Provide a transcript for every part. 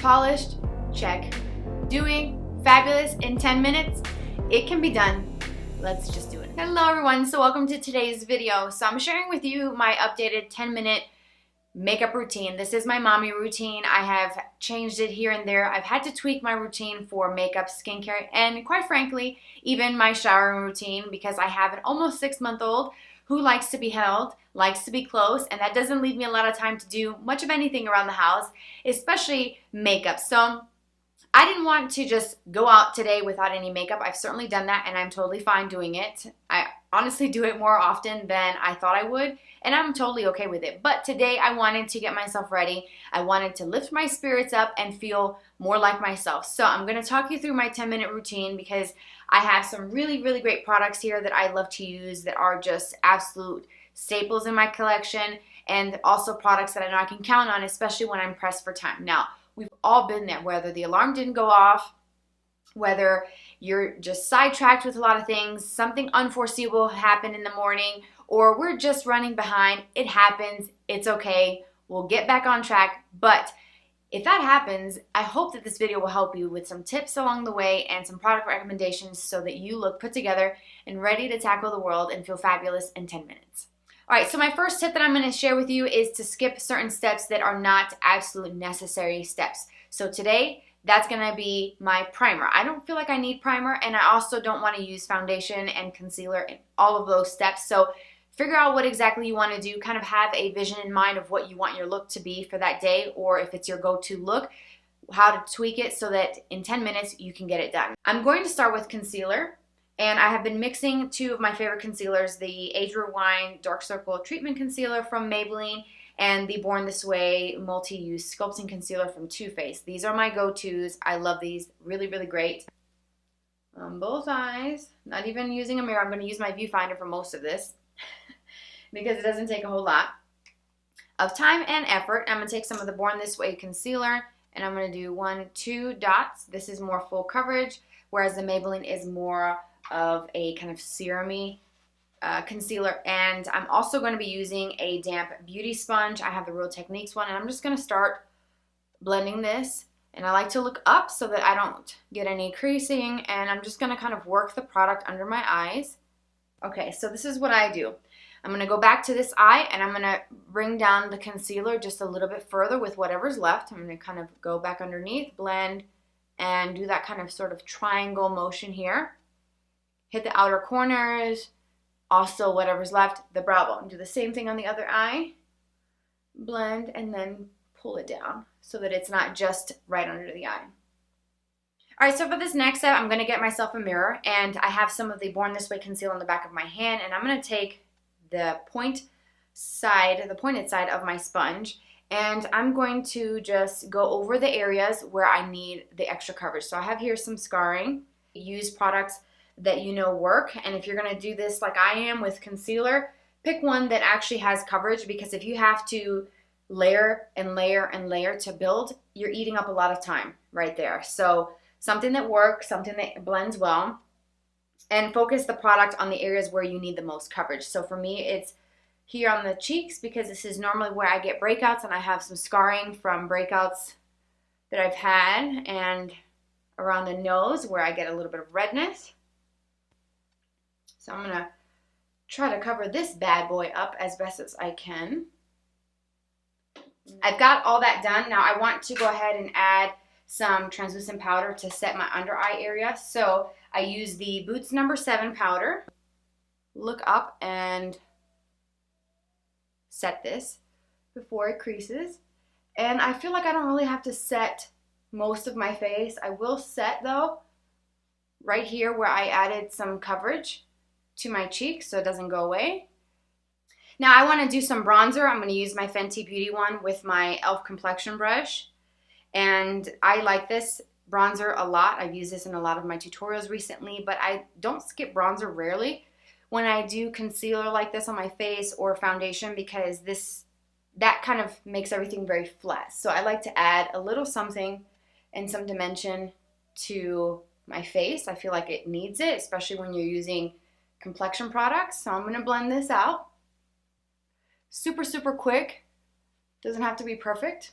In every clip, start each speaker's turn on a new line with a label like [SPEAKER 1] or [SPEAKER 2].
[SPEAKER 1] Polished? Check. Doing fabulous in 10 minutes? It can be done. Let's just do it. Hello everyone, so welcome to today's video. So I'm sharing with you my updated 10-minute makeup routine. This is my mommy routine. I have changed it here and there. I've had to tweak my routine for makeup, skincare, and quite frankly, even my showering routine, because I have an almost 6-month-old who likes to be held, likes to be close, and that doesn't leave me a lot of time to do much of anything around the house, especially makeup. So I didn't want to just go out today without any makeup. I've certainly done that, and I'm totally fine doing it. I honestly do it more often than I thought I would, and I'm totally okay with it. But today I wanted to get myself ready. I wanted to lift my spirits up and feel more like myself. So I'm going to talk you through my 10-minute routine because I have some really, really great products here that I love to use that are just absolute staples in my collection, and also products that I know I can count on, especially when I'm pressed for time. Now, we've all been there, whether the alarm didn't go off, whether you're just sidetracked with a lot of things, something unforeseeable happened in the morning, or we're just running behind. It happens. It's okay. We'll get back on track. But if that happens, I hope that this video will help you with some tips along the way and some product recommendations so that you look put together and ready to tackle the world and feel fabulous in 10 minutes. All right, so my first tip that I'm going to share with you is to skip certain steps that are not absolute necessary steps. So today, that's going to be my primer. I don't feel like I need primer, and I also don't want to use foundation and concealer in all of those steps. So figure out what exactly you want to do, kind of have a vision in mind of what you want your look to be for that day, or if it's your go-to look, how to tweak it so that in 10 minutes you can get it done. I'm going to start with concealer. And I have been mixing two of my favorite concealers, the Age Rewind Dark Circle Treatment Concealer from Maybelline and the Born This Way Multi-Use Sculpting Concealer from Too Faced. These are my go-tos. I love these. Really, really great. On both eyes. Not even using a mirror. I'm going to use my viewfinder for most of this because it doesn't take a whole lot of time and effort. I'm going to take some of the Born This Way concealer and I'm going to do 1-2 dots. This is more full coverage, whereas the Maybelline is more of a kind of serum-y concealer. And I'm also going to be using a damp beauty sponge. I have the Real Techniques one, and I'm just going to start blending this. And I like to look up so that I don't get any creasing, and I'm just going to kind of work the product under my eyes. Okay, so this is what I do. I'm going to go back to this eye, and I'm going to bring down the concealer just a little bit further with whatever's left. I'm going to kind of go back underneath, blend, and do that kind of sort of triangle motion here. Hit the outer corners, also whatever's left, the brow bone. Do the same thing on the other eye. Blend and then pull it down so that it's not just right under the eye. All right, so for this next step, I'm going to get myself a mirror, and I have some of the Born This Way concealer on the back of my hand, and I'm going to take the pointed side of my sponge, and I'm going to just go over the areas where I need the extra coverage. So I have here some scarring. Use products that you know work, and if you're going to do this like I am with concealer, pick one that actually has coverage, because if you have to layer and layer and layer to build, you're eating up a lot of time right there. So something that works, something that blends well, and focus the product on the areas where you need the most coverage. So for me, it's here on the cheeks, because this is normally where I get breakouts, and I have some scarring from breakouts that I've had, and around the nose where I get a little bit of redness. So I'm going to try to cover this bad boy up as best as I can. I've got all that done. Now I want to go ahead and add some translucent powder to set my under eye area. So I use the Boots No. 7 powder. Look up and set this before it creases. And I feel like I don't really have to set most of my face. I will set, though, right here where I added some coverage to my cheeks so it doesn't go away. Now I want to do some bronzer. I'm going to use my Fenty Beauty one with my e.l.f. complexion brush. And I like this bronzer a lot. I've used this in a lot of my tutorials recently, but I don't skip bronzer rarely when I do concealer like this on my face or foundation, because that kind of makes everything very flat. So I like to add a little something and some dimension to my face. I feel like it needs it, especially when you're using complexion products. So I'm going to blend this out. Super, super quick. Doesn't have to be perfect.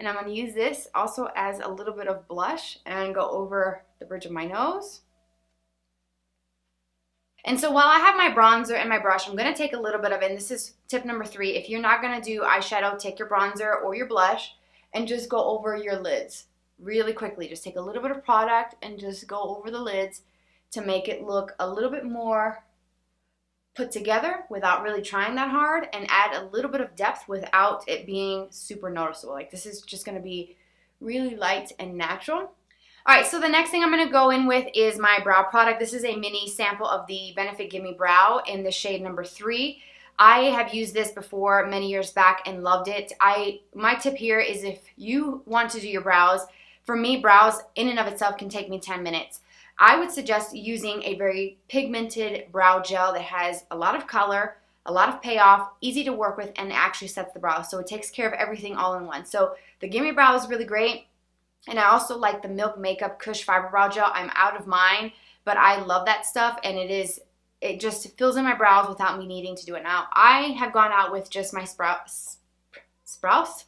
[SPEAKER 1] And I'm going to use this also as a little bit of blush and go over the bridge of my nose. And so while I have my bronzer and my brush, I'm going to take a little bit of it, and this is tip number 3. If you're not going to do eyeshadow, take your bronzer or your blush and just go over your lids really quickly. Just take a little bit of product and just go over the lids to make it look a little bit more put together without really trying that hard, and add a little bit of depth without it being super noticeable. Like, this is just going to be really light and natural. Alright, so the next thing I'm going to go in with is my brow product. This is a mini sample of the Benefit Gimme Brow in the shade number 3. I have used this before many years back and loved it. My tip here is if you want to do your brows, for me, brows in and of itself can take me 10 minutes. I would suggest using a very pigmented brow gel that has a lot of color, a lot of payoff, easy to work with, and actually sets the brow. So it takes care of everything all in one. So the Gimme Brow is really great. And I also like the Milk Makeup Kush Fiber Brow Gel. I'm out of mine, but I love that stuff, and it just fills in my brows without me needing to do it. Now, I have gone out with just my sparse brows,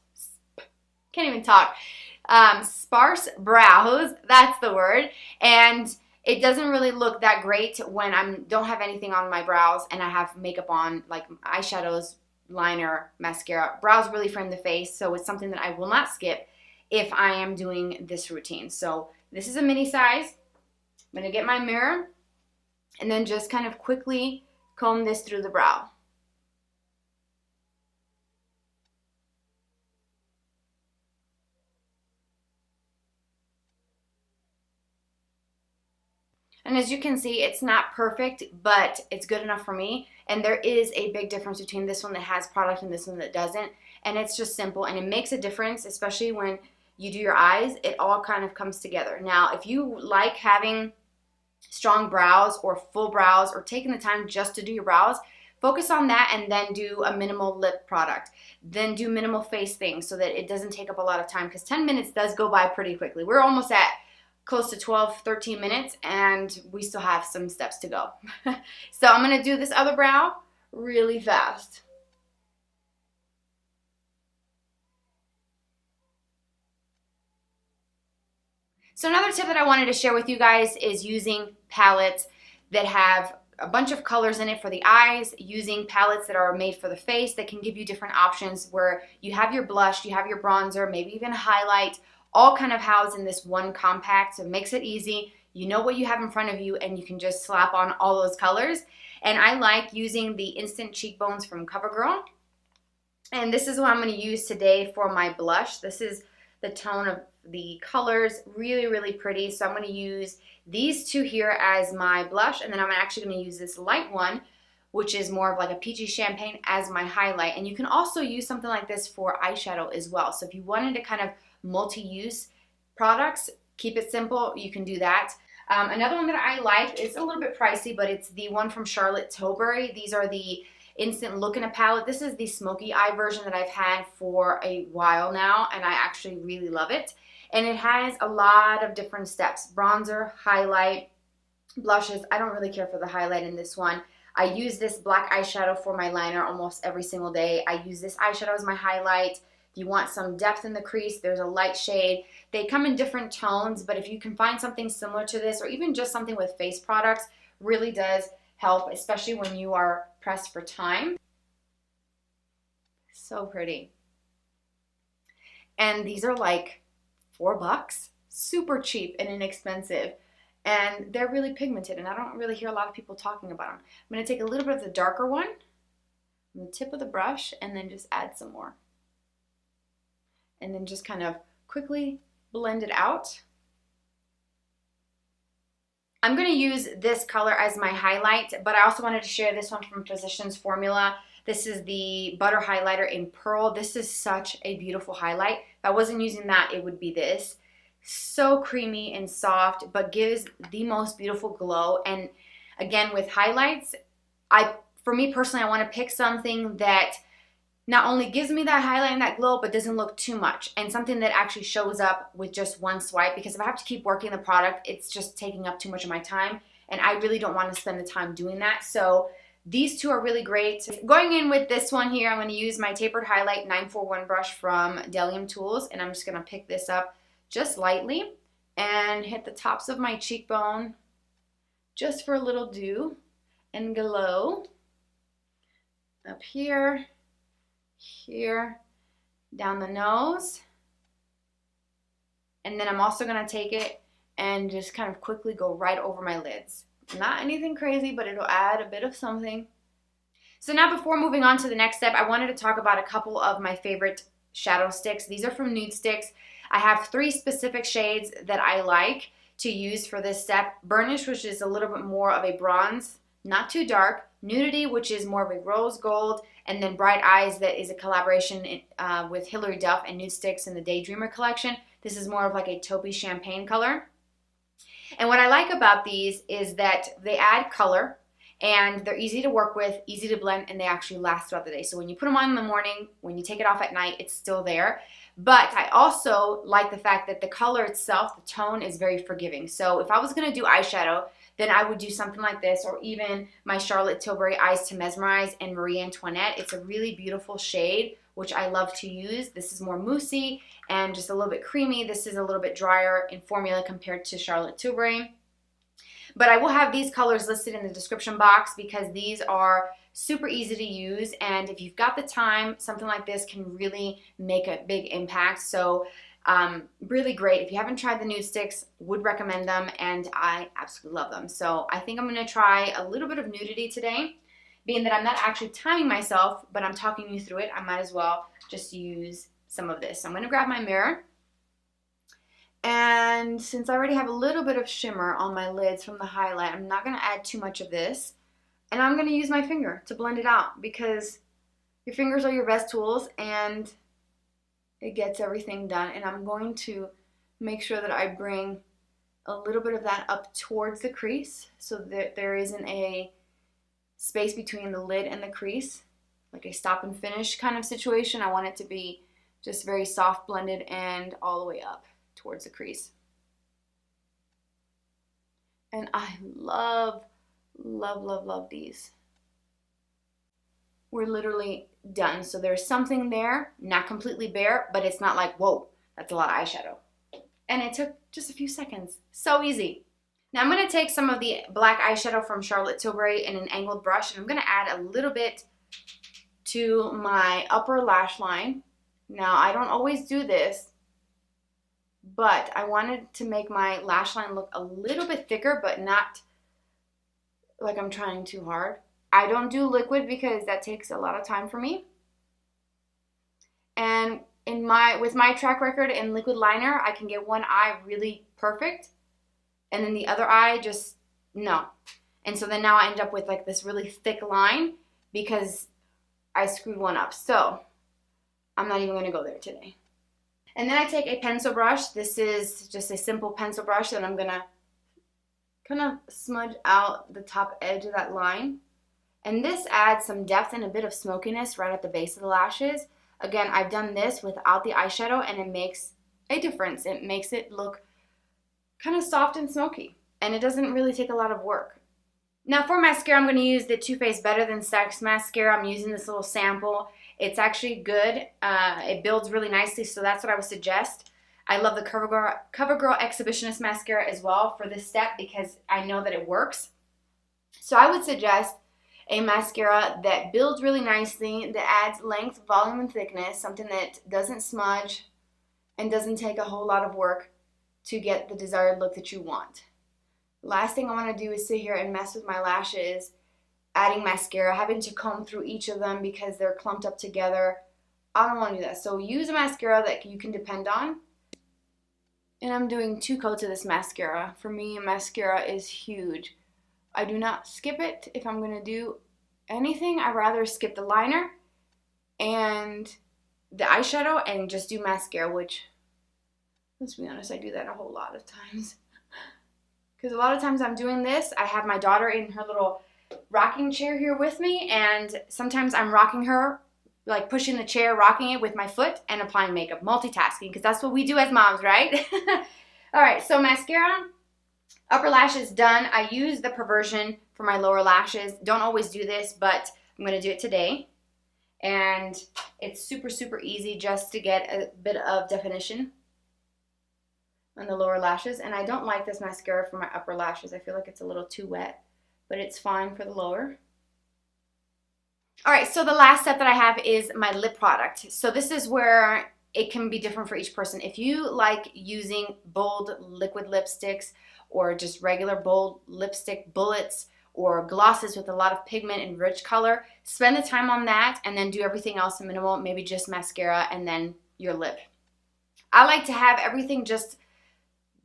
[SPEAKER 1] that's the word, and it doesn't really look that great when I don't have anything on my brows and I have makeup on, like eyeshadows, liner, mascara. Brows really frame the face, so it's something that I will not skip if I am doing this routine. So this is a mini size. I'm going to get my mirror and then just kind of quickly comb this through the brow. And as you can see, it's not perfect, but it's good enough for me. And there is a big difference between this one that has product and this one that doesn't. And it's just simple, and it makes a difference, especially when you do your eyes. It all kind of comes together. Now, if you like having strong brows or full brows or taking the time just to do your brows, focus on that and then do a minimal lip product. Then do minimal face things so that it doesn't take up a lot of time, because 10 minutes does go by pretty quickly. We're almost at close to 12, 13 minutes and we still have some steps to go. So I'm going to do this other brow really fast. So another tip that I wanted to share with you guys is using palettes that have a bunch of colors in it for the eyes, using palettes that are made for the face that can give you different options where you have your blush, you have your bronzer, maybe even a highlight, all kind of housed in this one compact. So it makes it easy. You know what you have in front of you and you can just slap on all those colors. And I like using the Instant Cheekbones from CoverGirl. And this is what I'm going to use today for my blush. This is the tone of the colors, really, really pretty. So I'm going to use these two here as my blush, and then I'm actually going to use this light one, which is more of like a peachy champagne, as my highlight. And you can also use something like this for eyeshadow as well. So if you wanted to kind of multi-use products, keep it simple, you can do that. Another one that I like is a little bit pricey, but it's the one from Charlotte Tilbury. These are the Instant Look in a palette. This is the smoky eye version that I've had for a while now, and I actually really love it. And it has a lot of different steps: bronzer, highlight, blushes. I don't really care for the highlight in this one. I use this black eyeshadow for my liner almost every single day. I use this eyeshadow as my highlight. If you want some depth in the crease, there's a light shade. They come in different tones, but if you can find something similar to this, or even just something with face products, really does help, especially when you are pressed for time. So pretty. And these are like $4, super cheap and inexpensive, and they're really pigmented, and I don't really hear a lot of people talking about them. I'm going to take a little bit of the darker one on the tip of the brush and then just add some more, and then just kind of quickly blend it out. I'm going to use this color as my highlight, but I also wanted to share this one from Physicians Formula. This is the Butter Highlighter in Pearl. This is such a beautiful highlight. If I wasn't using that, it would be this. So creamy and soft, but gives the most beautiful glow. And again, with highlights, for me personally, I want to pick something that not only gives me that highlight and that glow, but doesn't look too much, and something that actually shows up with just one swipe, because if I have to keep working the product, it's just taking up too much of my time, and I really don't want to spend the time doing that. So these two are really great. Going in with this one here, I'm going to use my Tapered Highlight 941 brush from Delium Tools, and I'm just going to pick this up just lightly and hit the tops of my cheekbone just for a little dew and glow. Up here, here, down the nose. And then I'm also going to take it and just kind of quickly go right over my lids. Not anything crazy, but it'll add a bit of something. So now before moving on to the next step, I wanted to talk about a couple of my favorite shadow sticks. These are from Nudestix. I have 3 specific shades that I like to use for this step. Burnish, which is a little bit more of a bronze, not too dark. Nudity, which is more of a rose gold. And then Bright Eyes, that is a collaboration with Hilary Duff and Nudestix in the Daydreamer collection. This is more of like a taupey champagne color. And what I like about these is that they add color and they're easy to work with, easy to blend, and they actually last throughout the day. So when you put them on in the morning, when you take it off at night, it's still there. But I also like the fact that the color itself, the tone, is very forgiving. So if I was going to do eyeshadow, then I would do something like this, or even my Charlotte Tilbury Eyes to Mesmerize and Marie Antoinette. It's a really beautiful shade, which I love to use. This is more moussey and just a little bit creamy. This is a little bit drier in formula compared to Charlotte Tilbury. But I will have these colors listed in the description box because these are super easy to use, and if you've got the time, something like this can really make a big impact. So really great. If you haven't tried the Nudestix, would recommend them, and I absolutely love them. So I think I'm going to try a little bit of Nudity today. Being that I'm not actually timing myself, but I'm talking you through it, I might as well just use some of this. So I'm going to grab my mirror. And since I already have a little bit of shimmer on my lids from the highlight, I'm not going to add too much of this. And I'm going to use my finger to blend it out because your fingers are your best tools and it gets everything done. And I'm going to make sure that I bring a little bit of that up towards the crease so that there isn't a space between the lid and the crease, like a stop and finish kind of situation. I want it to be just very soft blended and all the way up towards the crease. And I love, love, love, love these. We're literally done. So there's something there, not completely bare, but it's not like, whoa, that's a lot of eyeshadow. And it took just a few seconds. So easy. Now I'm going to take some of the black eyeshadow from Charlotte Tilbury in an angled brush, and I'm going to add a little bit to my upper lash line. Now I don't always do this, but I wanted to make my lash line look a little bit thicker, but not like I'm trying too hard. I don't do liquid because that takes a lot of time for me. And with my track record in liquid liner, I can get one eye really perfect, and then the other eye just no. And so then now I end up with like this really thick line because I screwed one up. So I'm not even going to go there today. And then I take a pencil brush. This is just a simple pencil brush that I'm going to kind of smudge out the top edge of that line. And this adds some depth and a bit of smokiness right at the base of the lashes. Again, I've done this without the eyeshadow and it makes a difference. It makes it look kind of soft and smoky. And it doesn't really take a lot of work. Now for mascara, I'm going to use the Too Faced Better Than Sex mascara. I'm using this little sample. It's actually good. It builds really nicely, so that's what I would suggest. I love the CoverGirl Exhibitionist mascara as well for this step because I know that it works. So I would suggest a mascara that builds really nicely, that adds length, volume, and thickness, something that doesn't smudge and doesn't take a whole lot of work to get the desired look that you want. Last thing I want to do is sit here and mess with my lashes, adding mascara, having to comb through each of them because they're clumped up together. I don't want to do that. So use a mascara that you can depend on. And I'm doing 2 coats of this mascara. For me, mascara is huge. I do not skip it. If I'm going to do anything, I'd rather skip the liner and the eyeshadow and just do mascara, which, let's be honest, I do that a whole lot of times. Because a lot of times I'm doing this, I have my daughter in her little rocking chair here with me, and sometimes I'm rocking her, like pushing the chair, rocking it with my foot, and applying makeup, multitasking, because that's what we do as moms, right? All right, so mascara. Upper lashes done. I use the Perversion for my lower lashes. Don't always do this, but I'm going to do it today. And it's super, super easy just to get a bit of definition on the lower lashes. And I don't like this mascara for my upper lashes. I feel like it's a little too wet, but it's fine for the lower. Alright, so the last step that I have is my lip product. So this is where it can be different for each person. If you like using bold liquid lipsticks or just regular bold lipstick bullets or glosses with a lot of pigment and rich color, spend the time on that and then do everything else minimal, maybe just mascara and then your lip. I like to have everything just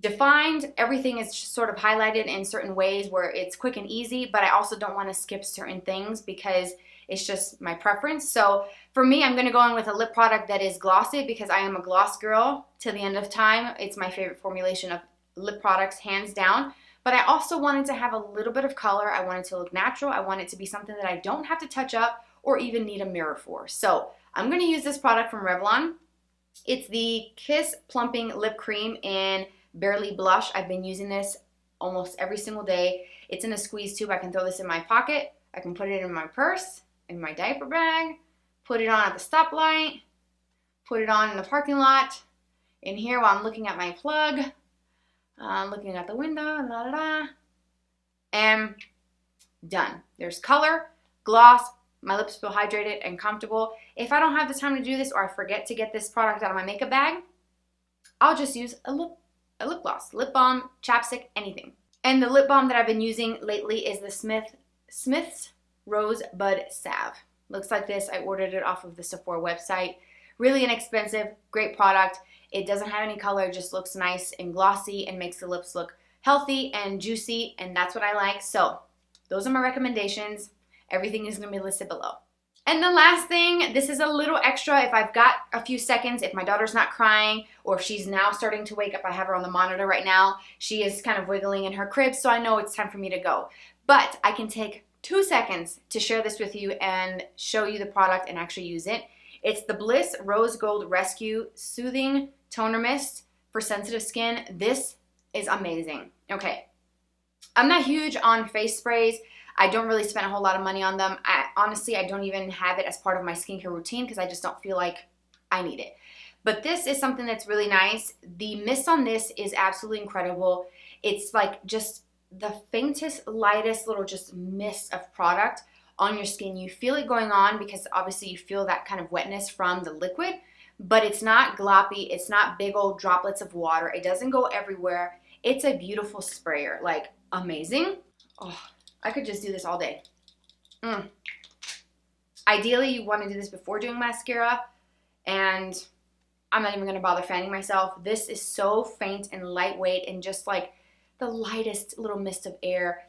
[SPEAKER 1] defined. Everything is just sort of highlighted in certain ways where it's quick and easy, but I also don't want to skip certain things because it's just my preference. So for me, I'm going to go in with a lip product that is glossy because I am a gloss girl till the end of time. It's my favorite formulation of lip products, hands down. But I also wanted to have a little bit of color. I wanted to look natural. I want it to be something that I don't have to touch up or even need a mirror for. So I'm going to use this product from Revlon. It's the Kiss Plumping Lip Cream in Barely Blush. I've been using this almost every single day. It's in a squeeze tube. I can throw this in my pocket. I can put it in my purse, in my diaper bag, put it on at the stoplight, put it on in the parking lot, in here while I'm looking at my plug, looking out the window, la da da, and done. There's color, gloss, my lips feel hydrated and comfortable. If I don't have the time to do this or I forget to get this product out of my makeup bag, I'll just use a lip gloss, lip balm, chapstick, anything. And the lip balm that I've been using lately is the Smith's Rosebud Salve. Looks like this. I ordered it off of the Sephora website. Really inexpensive, great product. It doesn't have any color, it just looks nice and glossy and makes the lips look healthy and juicy, and that's what I like. So those are my recommendations. Everything is going to be listed below. And the last thing, this is a little extra if I've got a few seconds, if my daughter's not crying or if she's now starting to wake up. I have her on the monitor right now. She is kind of wiggling in her crib, so I know it's time for me to go. But I can take 2 seconds to share this with you and show you the product and actually use it. It's the Bliss Rose Gold Rescue Soothing Toner Mist for sensitive skin. This is amazing. Okay, I'm not huge on face sprays. I don't really spend a whole lot of money on them. Honestly, I don't even have it as part of my skincare routine because I just don't feel like I need it. But this is something that's really nice. The mist on this is absolutely incredible. It's like just the faintest, lightest little just mist of product on your skin. You feel it going on because obviously you feel that kind of wetness from the liquid, but it's not gloppy. It's not big old droplets of water. It doesn't go everywhere. It's a beautiful sprayer, like amazing. Oh, I could just do this all day. Ideally, you want to do this before doing mascara, and I'm not even going to bother fanning myself. This is so faint and lightweight and just like the lightest little mist of air.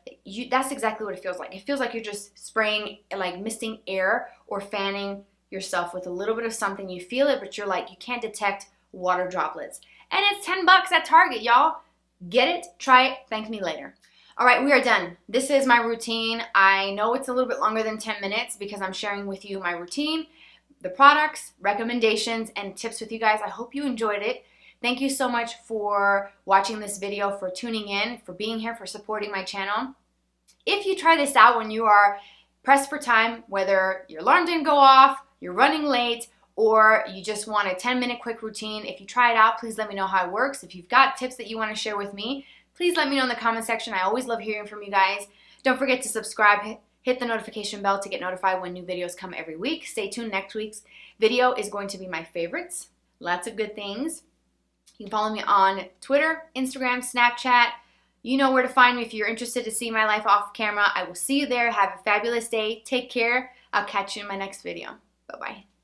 [SPEAKER 1] That's exactly what it feels like. It feels like you're just spraying, like misting air or fanning yourself with a little bit of something. You feel it, but you're like, you can't detect water droplets. And it's 10 bucks at Target, y'all. Get it, try it, thank me later. All right, we are done. This is my routine. I know it's a little bit longer than 10 minutes because I'm sharing with you my routine, the products, recommendations, and tips with you guys. I hope you enjoyed it. Thank you so much for watching this video, for tuning in, for being here, for supporting my channel. If you try this out when you are pressed for time, whether your alarm didn't go off, you're running late, or you just want a 10-minute quick routine, if you try it out, please let me know how it works. If you've got tips that you want to share with me, please let me know in the comment section. I always love hearing from you guys. Don't forget to subscribe, hit the notification bell to get notified when new videos come every week. Stay tuned. Next week's video is going to be my favorites. Lots of good things. You can follow me on Twitter, Instagram, Snapchat. You know where to find me if you're interested to see my life off camera. I will see you there. Have a fabulous day. Take care. I'll catch you in my next video. Bye-bye.